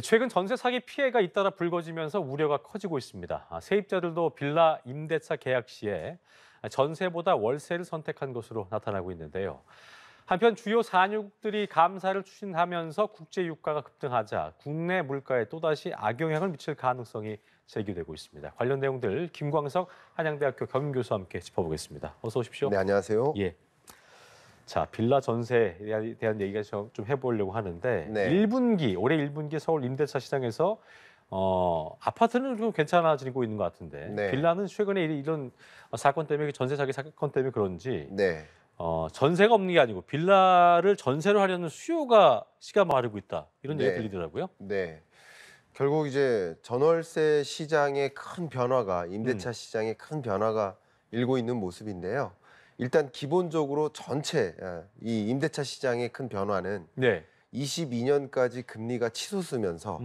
최근 전세 사기 피해가 잇따라 불거지면서 우려가 커지고 있습니다. 세입자들도 빌라 임대차 계약 시에 전세보다 월세를 선택한 것으로 나타나고 있는데요. 한편 주요 산유국들이 감사를 추진하면서 국제 유가가 급등하자 국내 물가에 또다시 악영향을 미칠 가능성이 제기되고 있습니다. 관련 내용들 김광석 한양대학교 경영교수와 함께 짚어보겠습니다. 어서 오십시오. 네, 안녕하세요. 예. 자, 빌라 전세에 대한 얘기가 좀 해보려고 하는데 네. 올해 1분기 서울 임대차 시장에서 아파트는 좀 괜찮아지고 있는 것 같은데 네. 빌라는 최근에 이런 사건 때문에 전세 사기 사건 때문에 그런지 네. 전세가 없는 게 아니고 빌라를 전세로 하려는 수요가 씨가 마르고 있다 이런 얘기가 네. 들리더라고요. 네. 결국 이제 전월세 시장의 큰 변화가 임대차 시장의 큰 변화가 일고 있는 모습인데요. 일단 기본적으로 전체 이 임대차 시장의 큰 변화는 네. 22년까지 금리가 치솟으면서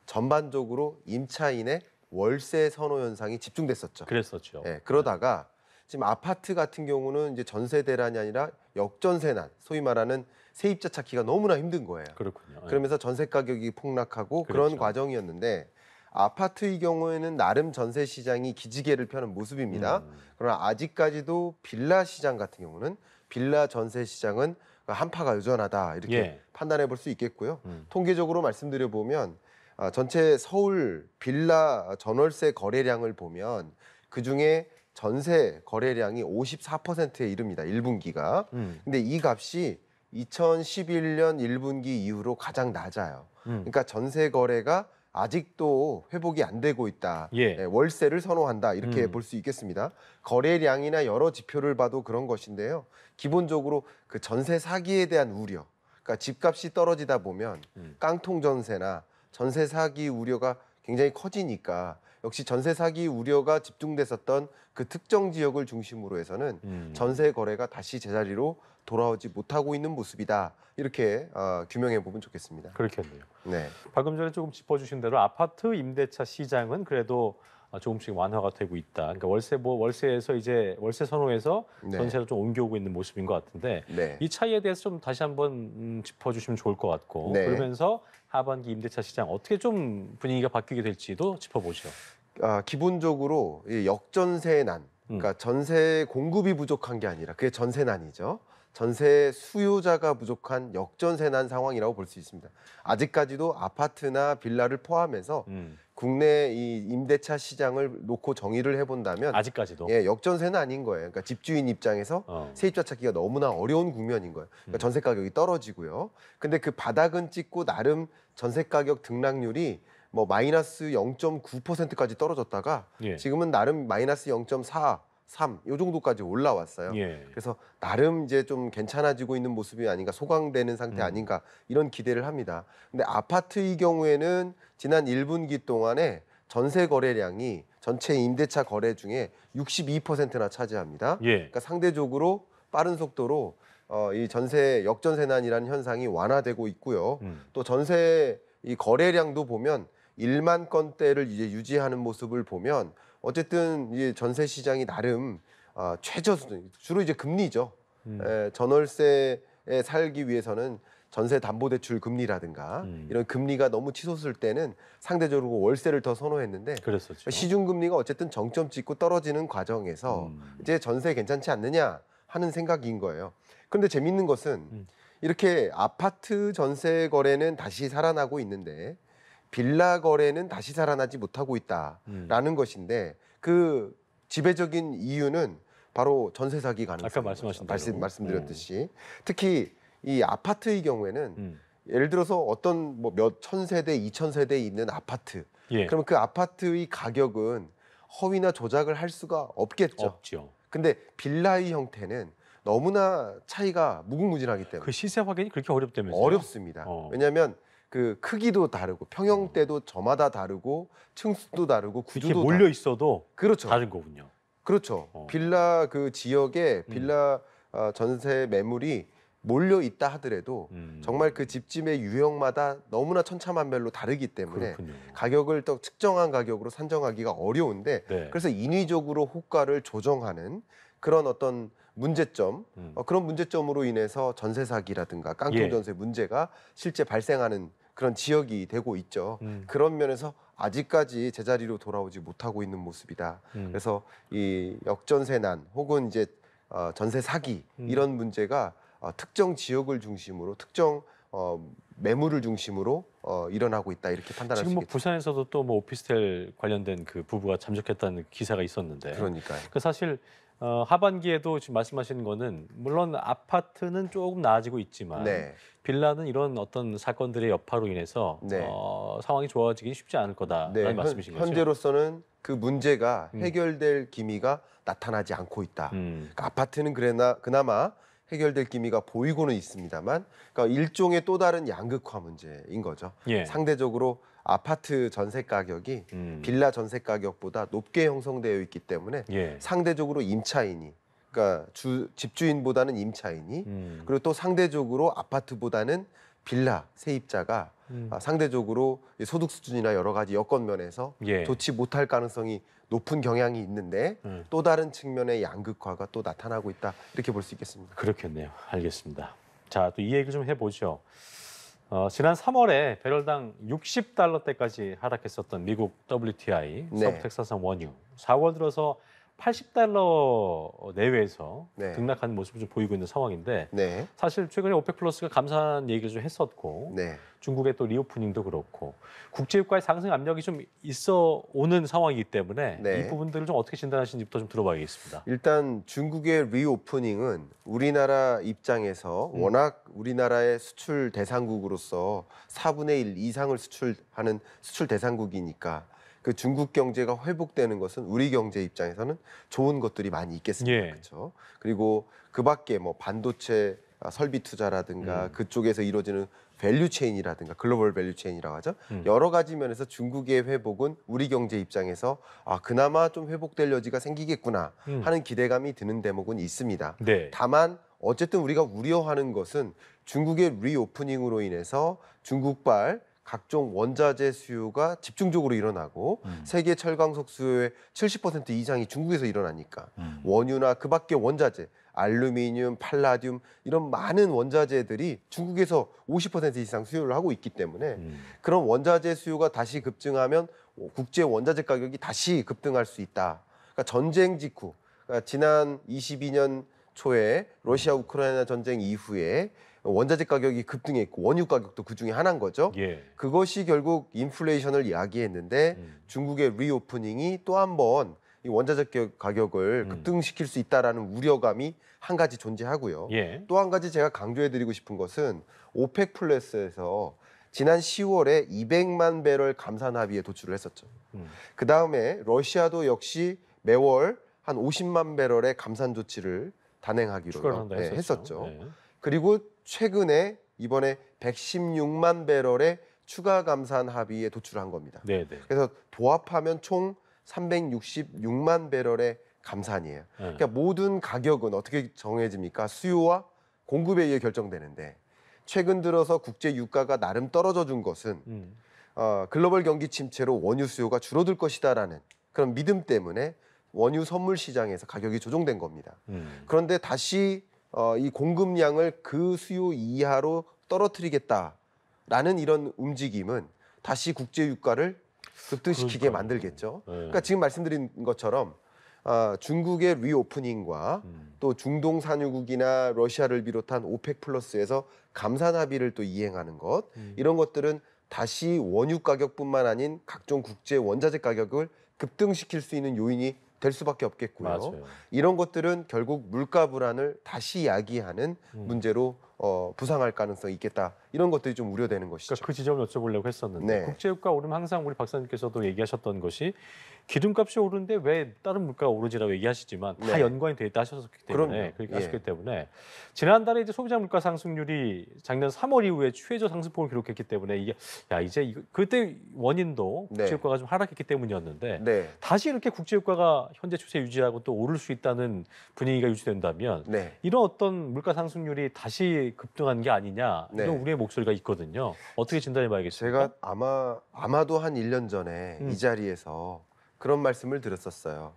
전반적으로 임차인의 월세 선호 현상이 집중됐었죠. 그랬었죠. 예, 그러다가 지금 아파트 같은 경우는 이제 전세 대란이 아니라 역전세난, 소위 말하는 세입자 찾기가 너무나 힘든 거예요. 그렇군요. 예. 그러면서 전세 가격이 폭락하고 그렇죠. 그런 과정이었는데 아파트의 경우에는 나름 전세 시장이 기지개를 펴는 모습입니다. 그러나 아직까지도 빌라 시장 같은 경우는 빌라 전세 시장은 한파가 여전하다 이렇게 예. 판단해 볼 수 있겠고요. 통계적으로 말씀드려 보면 전체 서울 빌라 전월세 거래량을 보면 그중에 전세 거래량이 54%에 이릅니다. 1분기가. 근데 이 값이 2011년 1분기 이후로 가장 낮아요. 그러니까 전세 거래가 아직도 회복이 안 되고 있다. 예. 네, 월세를 선호한다. 이렇게 볼 수 있겠습니다. 거래량이나 여러 지표를 봐도 그런 것인데요. 기본적으로 그 전세 사기에 대한 우려. 그러니까 집값이 떨어지다 보면 깡통 전세나 전세 사기 우려가 굉장히 커지니까 역시 전세 사기 우려가 집중됐었던 그 특정 지역을 중심으로 해서는 전세 거래가 다시 제자리로 돌아오지 못하고 있는 모습이다. 이렇게 규명해 보면 좋겠습니다. 그렇겠네요. 네. 방금 전에 조금 짚어주신 대로 아파트 임대차 시장은 그래도 조금씩 완화가 되고 있다. 그러니까 월세에서 이제 월세 선호에서 네. 전세로 좀 옮겨오고 있는 모습인 것 같은데 네. 이 차이에 대해서 좀 다시 한번 짚어주시면 좋을 것 같고 네. 그러면서 하반기 임대차 시장 어떻게 좀 분위기가 바뀌게 될지도 짚어보죠. 기본적으로 이 역전세난, 그러니까 전세 공급이 부족한 게 아니라 그게 전세난이죠. 전세 수요자가 부족한 역전세난 상황이라고 볼 수 있습니다. 아직까지도 아파트나 빌라를 포함해서 국내 이 임대차 시장을 놓고 정의를 해본다면 아직까지도. 예, 역전세는 아닌 거예요. 그러니까 집주인 입장에서 세입자 찾기가 너무나 어려운 국면인 거예요. 그러니까 전세 가격이 떨어지고요. 근데 그 바닥은 찍고 나름 전세 가격 등락률이 뭐 마이너스 0.9%까지 떨어졌다가 예. 지금은 나름 마이너스 0.4, 3, 요 정도까지 올라왔어요. 예. 그래서 나름 이제 좀 괜찮아지고 있는 모습이 아닌가, 소강되는 상태 아닌가 이런 기대를 합니다. 근데 아파트의 경우에는 지난 1분기 동안에 전세 거래량이 전체 임대차 거래 중에 62%나 차지합니다. 예. 그러니까 상대적으로 빠른 속도로 이 전세 역전세난이라는 현상이 완화되고 있고요. 또 전세 이 거래량도 보면 1만 건대를 이제 유지하는 모습을 보면 어쨌든 이 전세 시장이 나름 최저 수준, 주로 이제 금리죠. 전월세에 살기 위해서는 전세 담보대출 금리라든가 이런 금리가 너무 치솟을 때는 상대적으로 월세를 더 선호했는데 그랬었죠. 시중금리가 어쨌든 정점 찍고 떨어지는 과정에서 이제 전세 괜찮지 않느냐 하는 생각인 거예요. 그런데 재밌는 것은 이렇게 아파트 전세 거래는 다시 살아나고 있는데 빌라 거래는 다시 살아나지 못하고 있다라는 것인데 그 지배적인 이유는 바로 전세 사기 가능성. 아까 말씀하신 대로. 말씀드렸듯이 특히 이 아파트의 경우에는 예를 들어서 어떤 뭐 몇 천 세대, 2천 세대 있는 아파트. 예. 그러면 그 아파트의 가격은 허위나 조작을 할 수가 없겠죠. 없죠. 근데 빌라의 형태는 너무나 차이가 무궁무진하기 때문에 그 시세 확인이 그렇게 어렵다면서요? 어렵습니다. 왜냐하면 그 크기도 다르고 평형대도 저마다 다르고 층수도 다르고 이렇게 구조도 몰려 있어도 그렇죠. 다른 거군요. 그렇죠. 빌라 그 지역에 빌라 전세 매물이 몰려 있다 하더라도 정말 그 집집의 유형마다 너무나 천차만별로 다르기 때문에 그렇군요. 가격을 또 측정한 가격으로 산정하기가 어려운데 네. 그래서 인위적으로 호가를 조정하는 그런 어떤 문제점, 그런 문제점으로 인해서 전세 사기라든가 깡통 전세 문제가 실제 발생하는 그런 지역이 되고 있죠. 그런 면에서 아직까지 제자리로 돌아오지 못하고 있는 모습이다. 그래서 이 역전세난 혹은 이제 전세 사기 이런 문제가 특정 지역을 중심으로 특정 매물을 중심으로 일어나고 있다 이렇게 판단할 수 지금 뭐 있겠죠. 부산에서도 또 뭐 오피스텔 관련된 그 부부가 잠적했다는 기사가 있었는데 그러니까요. 그 사실 하반기에도 지금 말씀하시는 거는 물론 아파트는 조금 나아지고 있지만 네, 빌라는 이런 어떤 사건들의 여파로 인해서 네. 상황이 좋아지기 쉽지 않을 거다라는 말씀이신 거죠. 현재로서는 그 문제가 음. 해결될 기미가 나타나지 않고 있다. 음. 그러니까 아파트는 그나마 해결될 기미가 보이고는 있습니다만, 그러니까 일종의 또 다른 양극화 문제인 거죠. 예. 상대적으로 아파트 전세 가격이 빌라 전세 가격보다 높게 형성되어 있기 때문에 예. 상대적으로 임차인이, 그러니까 집주인보다는 임차인이, 그리고 또 상대적으로 아파트보다는 빌라 세입자가 상대적으로 소득 수준이나 여러 가지 여건 면에서 예. 좋지 못할 가능성이 높은 경향이 있는데 또 다른 측면의 양극화가 또 나타나고 있다 이렇게 볼 수 있겠습니다. 그렇겠네요. 알겠습니다. 자, 또 이 얘기 좀 해보죠. 지난 3월에 배럴당 $60대까지 하락했었던 미국 WTI 네. 서부 텍사스산 원유 4월 들어서 $80 내외에서 네. 등락하는 모습을 좀 보이고 있는 상황인데 네, 사실 최근에 오펙 플러스가 감사한 얘기를 좀 했었고 네, 중국의 또 리오프닝도 그렇고 국제유가의 상승 압력이 좀 있어 오는 상황이기 때문에 네. 이 부분들을 좀 어떻게 진단하시는지부터 좀 들어봐야겠습니다. 일단 중국의 리오프닝은 우리나라 입장에서 워낙 우리나라의 수출 대상국으로서 4분의 1 이상을 수출하는 수출 대상국이니까 그 중국 경제가 회복되는 것은 우리 경제 입장에서는 좋은 것들이 많이 있겠습니다. 예. 그렇죠? 그리고 그 밖에 뭐 반도체 설비 투자라든가 그쪽에서 이루어지는 밸류체인이라든가 글로벌 밸류체인이라고 하죠. 여러 가지 면에서 중국의 회복은 우리 경제 입장에서 그나마 좀 회복될 여지가 생기겠구나 하는 기대감이 드는 대목은 있습니다. 네. 다만 어쨌든 우리가 우려하는 것은 중국의 리오프닝으로 인해서 중국발 각종 원자재 수요가 집중적으로 일어나고 세계 철광석 수요의 70% 이상이 중국에서 일어나니까 원유나 그 밖의 원자재 알루미늄, 팔라듐 이런 많은 원자재들이 중국에서 50% 이상 수요를 하고 있기 때문에 그런 원자재 수요가 다시 급증하면 국제 원자재 가격이 다시 급등할 수 있다. 그러니까 전쟁 직후, 그러니까 지난 22년 초에 러시아 우크라이나 전쟁 이후에 원자재 가격이 급등했고 원유 가격도 그 중에 하나인 거죠. 예. 그것이 결국 인플레이션을 이야기했는데 중국의 리오프닝이 또 한 번 이 원자재 가격을 급등시킬 수 있다라는 우려감이 한 가지 존재하고요. 예. 또 한 가지 제가 강조해드리고 싶은 것은 오펙 플러스에서 지난 10월에 200만 배럴 감산 합의에 도출을 했었죠. 그 다음에 러시아도 역시 매월 한 50만 배럴의 감산 조치를 단행하기로 추가를 한다 했었죠. 네. 그리고 최근에 이번에 116만 배럴의 추가 감산 합의에 도출한 겁니다. 네, 네. 그래서 도합하면 총 366만 배럴의 감산이에요. 그러니까 모든 가격은 어떻게 정해집니까? 수요와 공급에 의해 결정되는데 최근 들어서 국제 유가가 나름 떨어져 준 것은 글로벌 경기 침체로 원유 수요가 줄어들 것이다라는 그런 믿음 때문에 원유 선물 시장에서 가격이 조정된 겁니다. 그런데 다시 이 공급량을 그 수요 이하로 떨어뜨리겠다라는 이런 움직임은 다시 국제 유가를 급등시키게 그러니까요. 만들겠죠. 네. 그러니까 지금 말씀드린 것처럼 중국의 리오프닝과 또 중동 산유국이나 러시아를 비롯한 오펙 플러스에서 감산 합의를 또 이행하는 것 이런 것들은 다시 원유 가격뿐만 아닌 각종 국제 원자재 가격을 급등시킬 수 있는 요인이 될 수밖에 없겠고요. 맞아요. 이런 것들은 결국 물가 불안을 다시 야기하는 문제로 부상할 가능성이 있겠다. 이런 것들이 좀 우려되는 것이죠. 그러니까 그 지점을 여쭤보려고 했었는데 네. 국제유가 오르면 항상 우리 박사님께서도 얘기하셨던 것이 기름값이 오르는데 왜 다른 물가가 오르지라고 얘기하시지만 다 네. 연관이 돼 있다 하셨기 때문에 그럼요. 그렇게 예. 하셨기 때문에 지난달에 이제 소비자 물가 상승률이 작년 3월 이후에 최저 상승폭을 기록했기 때문에 이게 이제 그때 원인도 네. 국제유가가 좀 하락했기 때문이었는데 네. 다시 이렇게 국제유가가 현재 추세 유지하고 또 오를 수 있다는 분위기가 유지된다면 네. 이런 어떤 물가 상승률이 다시 급등한 게 아니냐 네. 이런 우리의 목소리가 있거든요. 어떻게 진단해봐야겠습니까? 제가 아마도 한 1년 전에 이 자리에서 그런 말씀을 드렸었어요.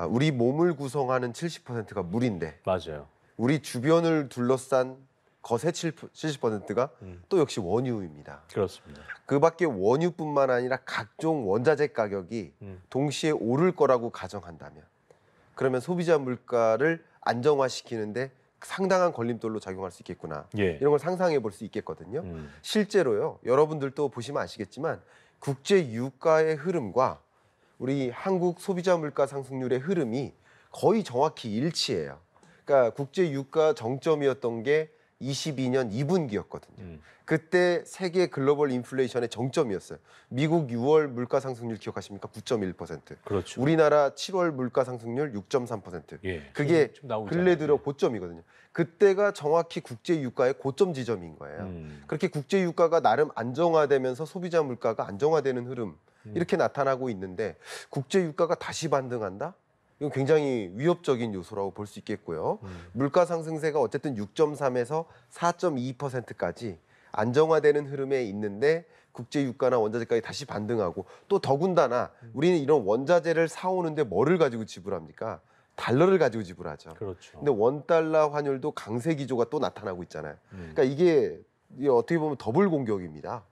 우리 몸을 구성하는 70%가 물인데 맞아요. 우리 주변을 둘러싼 거세 70%가 또 역시 원유입니다. 그렇습니다. 그밖에 원유뿐만 아니라 각종 원자재 가격이 동시에 오를 거라고 가정한다면 그러면 소비자 물가를 안정화시키는데 상당한 걸림돌로 작용할 수 있겠구나. 예. 이런 걸 상상해 볼 수 있겠거든요. 실제로요. 여러분들도 보시면 아시겠지만 국제 유가의 흐름과 우리 한국 소비자 물가 상승률의 흐름이 거의 정확히 일치해요. 그러니까 국제 유가 정점이었던 게 22년 2분기였거든요. 그때 세계 글로벌 인플레이션의 정점이었어요. 미국 6월 물가 상승률 기억하십니까? 9.1%. 그렇죠. 우리나라 7월 물가 상승률 6.3%. 예. 그게 좀 나오고 근래 들어 있잖아요. 고점이거든요. 그때가 정확히 국제 유가의 고점 지점인 거예요. 그렇게 국제 유가가 나름 안정화되면서 소비자 물가가 안정화되는 흐름 이렇게 나타나고 있는데 국제 유가가 다시 반등한다? 이건 굉장히 위협적인 요소라고 볼 수 있겠고요. 물가 상승세가 어쨌든 6.3에서 4.2%까지 안정화되는 흐름에 있는데 국제 유가나 원자재 가격이 다시 반등하고 또 더군다나 우리는 이런 원자재를 사오는데 뭐를 가지고 지불합니까? 달러를 가지고 지불하죠. 그렇죠. 근데 원달러 환율도 강세 기조가 또 나타나고 있잖아요. 그러니까 이게 어떻게 보면 더블 공격입니다.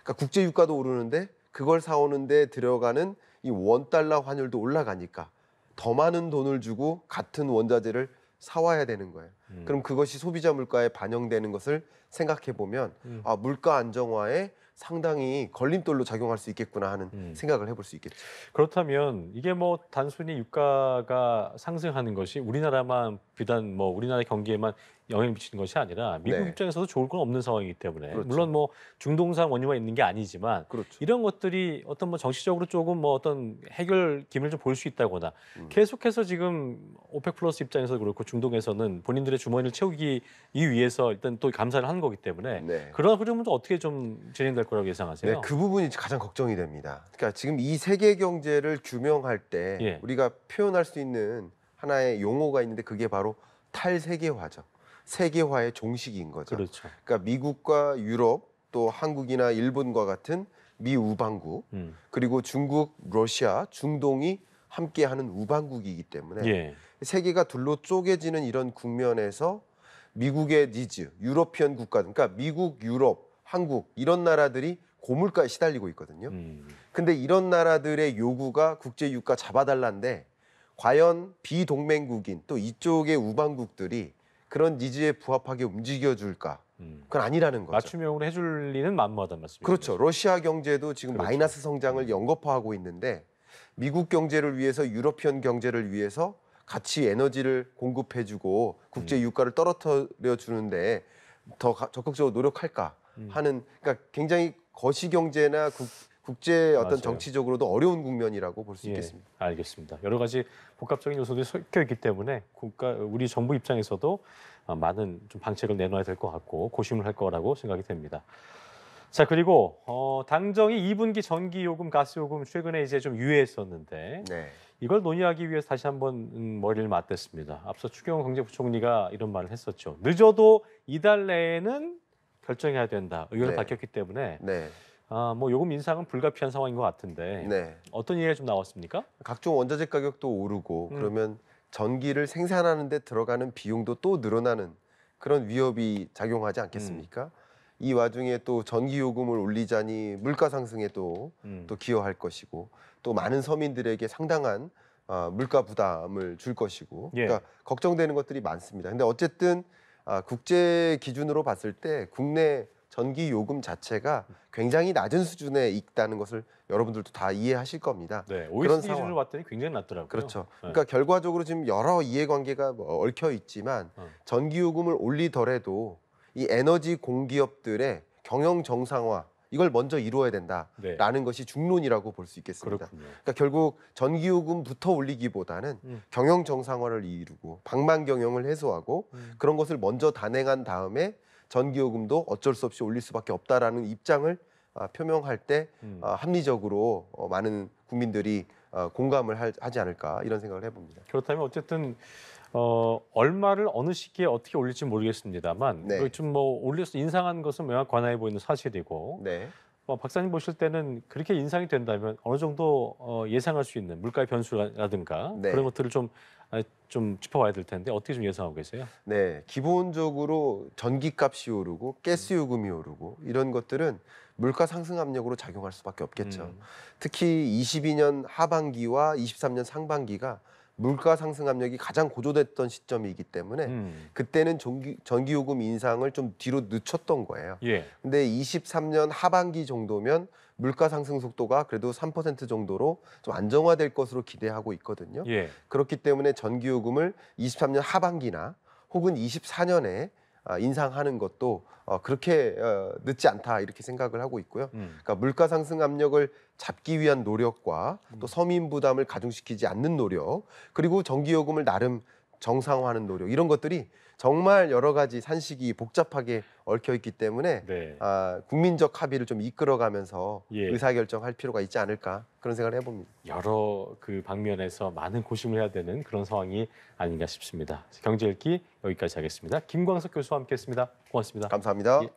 그러니까 국제 유가도 오르는데 그걸 사오는데 들어가는 이 원달러 환율도 올라가니까 더 많은 돈을 주고 같은 원자재를 사와야 되는 거예요. 그럼 그것이 소비자 물가에 반영되는 것을 생각해 보면 아, 물가 안정화에 상당히 걸림돌로 작용할 수 있겠구나 하는 생각을 해볼 수 있겠죠. 그렇다면 이게 뭐 단순히 유가가 상승하는 것이 우리나라만 비단 뭐 우리나라 경기에만 영향을 미치는 것이 아니라 미국 네. 입장에서도 좋을 건 없는 상황이기 때문에 그렇죠. 물론 뭐 중동산 원유가 있는 게 아니지만 그렇죠. 이런 것들이 어떤 뭐 정치적으로 조금 뭐 어떤 해결 기미를 좀 볼 수 있다거나 계속해서 지금 오펙 플러스 입장에서 그렇고 중동에서는 본인들의 주머니를 채우기 위해서 일단 또 감사를 하는 거기 때문에 네. 그런 흐름은 또 어떻게 좀 진행될 거라고 예상하세요? 네, 그 부분이 가장 걱정이 됩니다. 그러니까 지금 이 세계 경제를 규명할 때 예. 우리가 표현할 수 있는 하나의 용어가 있는데 그게 바로 탈세계화죠. 세계화의 종식인 거죠. 그렇죠. 그러니까 미국과 유럽 또 한국이나 일본과 같은 미우방국 그리고 중국, 러시아, 중동이 함께하는 우방국이기 때문에 예. 세계가 둘로 쪼개지는 이런 국면에서 미국의 니즈, 유러피언 국가, 그러니까 미국, 유럽, 한국 이런 나라들이 고물가에 시달리고 있거든요. 근데 이런 나라들의 요구가 국제 유가 잡아달라는데 과연 비동맹국인 또 이쪽의 우방국들이 그런 니즈에 부합하게 움직여줄까? 그건 아니라는 거죠. 맞춤형으로 해줄 리는 만무하다는 말씀이죠. 그렇죠. 러시아 경제도 지금 그렇죠. 마이너스 성장을 연거푸하고 있는데 미국 경제를 위해서 유러피언 경제를 위해서 같이 에너지를 공급해주고 국제 유가를 떨어뜨려 주는데 더 적극적으로 노력할까 하는 그러니까 굉장히 거시 경제나 국제 어떤 맞아요. 정치적으로도 어려운 국면이라고 볼 수 예, 있겠습니다. 알겠습니다. 여러 가지 복합적인 요소들이 섞여 있기 때문에 우리 정부 입장에서도 많은 좀 방책을 내놔야 될 것 같고 고심을 할 거라고 생각이 됩니다. 자, 그리고 당정이 2분기 전기 요금, 가스 요금 최근에 이제 좀 유예했었는데 네. 이걸 논의하기 위해서 다시 한번 머리를 맞댔습니다. 앞서 추경호 경제부총리가 이런 말을 했었죠. 늦어도 이달 내에는 결정해야 된다. 의견을 네. 밝혔기 때문에 네. 뭐 요금 인상은 불가피한 상황인 것 같은데 네. 어떤 얘기가 좀 나왔습니까? 각종 원자재 가격도 오르고 그러면 전기를 생산하는 데 들어가는 비용도 또 늘어나는 그런 위협이 작용하지 않겠습니까? 이 와중에 또 전기 요금을 올리자니 물가 상승에 또 기여할 것이고 또 많은 서민들에게 상당한 물가 부담을 줄 것이고 예. 그러니까 걱정되는 것들이 많습니다. 근데 어쨌든 국제 기준으로 봤을 때 국내 전기 요금 자체가 굉장히 낮은 수준에 있다는 것을 여러분들도 다 이해하실 겁니다. 네, 그런 OECD 상황. 기준으로 봤더니 굉장히 낮더라고요. 그렇죠. 네. 그러니까 결과적으로 지금 여러 이해관계가 얽혀 있지만 전기 요금을 올리더라도 이 에너지 공기업들의 경영 정상화 이걸 먼저 이루어야 된다라는 것이 중론이라고 볼 수 있겠습니다. 그렇군요. 그러니까 결국 전기 요금부터 올리기보다는 경영 정상화를 이루고 방만 경영을 해소하고 그런 것을 먼저 단행한 다음에 전기 요금도 어쩔 수 없이 올릴 수밖에 없다라는 입장을 표명할 때 합리적으로 많은 국민들이 공감을 하지 않을까 이런 생각을 해봅니다. 그렇다면 어쨌든 얼마를 어느 시기에 어떻게 올릴지 모르겠습니다만 네. 좀 뭐 올려서 인상한 것은 매우 관화해 보이는 사실이고 네, 박사님 보실 때는 그렇게 인상이 된다면 어느 정도 예상할 수 있는 물가의 변수라든가 네. 그런 것들을 좀 짚어봐야 될 텐데 어떻게 좀 예상하고 계세요? 네, 기본적으로 전기값이 오르고 가스 요금이 오르고 이런 것들은 물가 상승 압력으로 작용할 수밖에 없겠죠. 특히 22년 하반기와 23년 상반기가 물가 상승 압력이 가장 고조됐던 시점이기 때문에 그때는 전기 요금 인상을 좀 뒤로 늦췄던 거예요. 예. 근데 23년 하반기 정도면 물가 상승 속도가 그래도 3% 정도로 좀 안정화될 것으로 기대하고 있거든요. 예. 그렇기 때문에 전기요금을 23년 하반기나 혹은 24년에 인상하는 것도 그렇게 늦지 않다 이렇게 생각을 하고 있고요. 그러니까 물가 상승 압력을 잡기 위한 노력과 또 서민 부담을 가중시키지 않는 노력, 그리고 전기요금을 나름 정상화하는 노력, 이런 것들이 정말 여러 가지 산식이 복잡하게 얽혀 있기 때문에 네. 국민적 합의를 좀 이끌어가면서 예. 의사결정할 필요가 있지 않을까 그런 생각을 해봅니다. 여러 그 방면에서 많은 고심을 해야 되는 그런 상황이 아닌가 싶습니다. 경제 읽기 여기까지 하겠습니다. 김광석 교수와 함께했습니다. 고맙습니다. 감사합니다. 예.